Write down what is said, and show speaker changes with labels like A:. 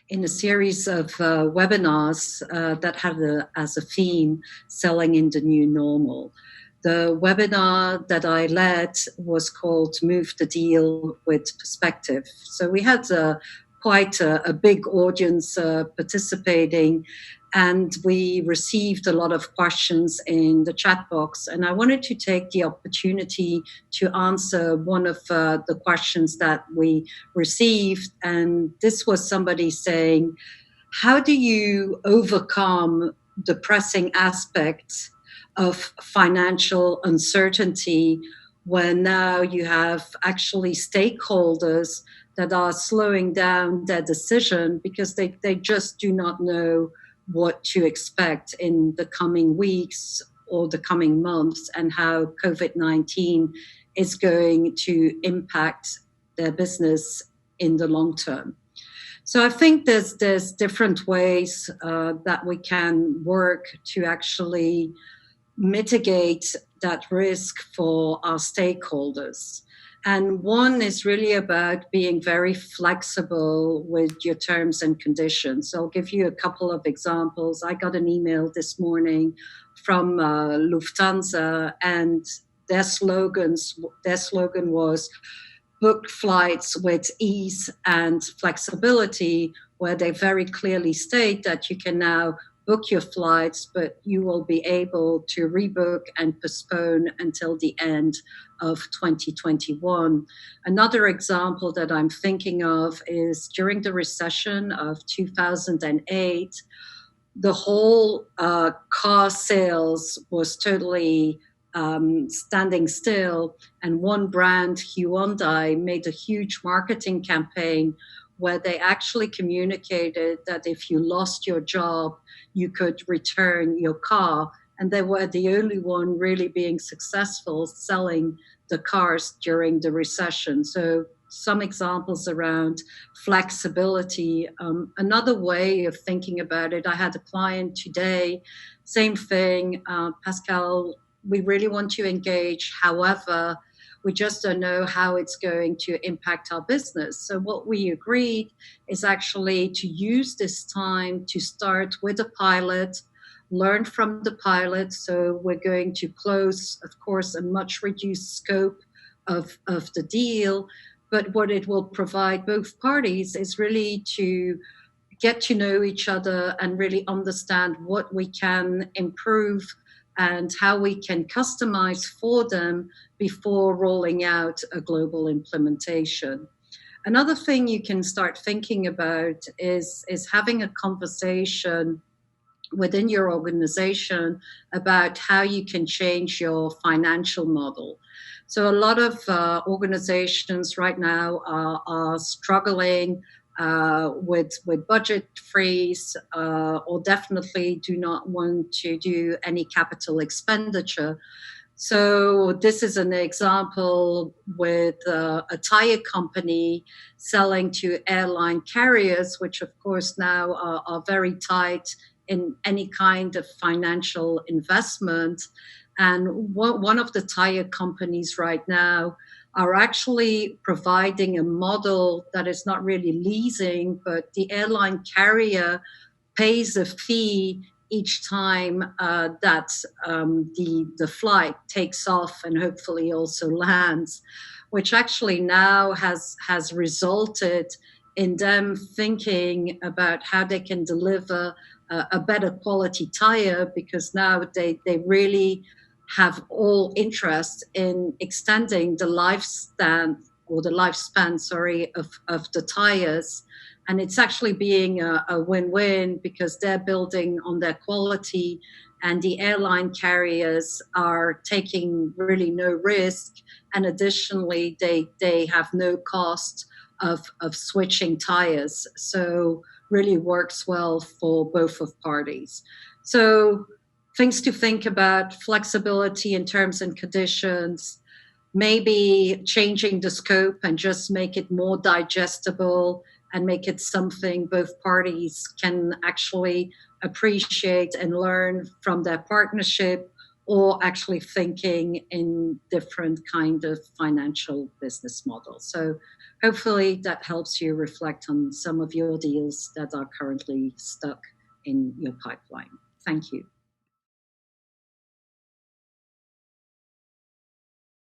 A: in a series of webinars that had as a theme selling in the new normal. The webinar that I led was called Move the Deal with Perspective. So we had quite a big audience participating, and we received a lot of questions in the chat box. And I wanted to take the opportunity to answer one of the questions that we received. And this was somebody saying, how do you overcome the pressing aspects of financial uncertainty when now you have actually stakeholders that are slowing down their decision because they just do not know what to expect in the coming weeks or the coming months, and how COVID-19 is going to impact their business in the long term. So I think there's different ways that we can work to actually mitigate that risk for our stakeholders. And one is really about being very flexible with your terms and conditions. So I'll give you a couple of examples. I got an email this morning from Lufthansa, and their slogan was book flights with ease and flexibility, where they very clearly state that you can now book your flights, but you will be able to rebook and postpone until the end of 2021. Another example that I'm thinking of is during the recession of 2008, the whole car sales was totally standing still, and one brand, Hyundai, made a huge marketing campaign where they actually communicated that if you lost your job, you could return your car. And they were the only one really being successful selling the cars during the recession. So some examples around flexibility. Another way of thinking about it, I had a client today, same thing, Pascal, we really want to engage. However, we just don't know how it's going to impact our business. So what we agreed is actually to use this time to start with a pilot, learn from the pilot. So we're going to close, of course, a much reduced scope of the deal. But what it will provide both parties is really to get to know each other and really understand what we can improve and how we can customize for them before rolling out a global implementation. Another thing you can start thinking about is having a conversation within your organization about how you can change your financial model. So a lot of organizations right now are struggling with budget freeze, or definitely do not want to do any capital expenditure. So this is an example with a tire company selling to airline carriers, which of course now are very tight in any kind of financial investment. And one of the tire companies right now are actually providing a model that is not really leasing, but the airline carrier pays a fee each time that the flight takes off and hopefully also lands, which actually now has resulted in them thinking about how they can deliver a better quality tire, because now they really have all interest in extending the lifespan of the tires. And it's actually being a win-win, because they're building on their quality and the airline carriers are taking really no risk. And additionally, they have no cost of switching tires. So really works well for both of parties. So things to think about: flexibility in terms and conditions, maybe changing the scope and just make it more digestible and make it something both parties can actually appreciate and learn from their partnership, or actually thinking in different kind of financial business models. So hopefully that helps you reflect on some of your deals that are currently stuck in your pipeline. Thank you.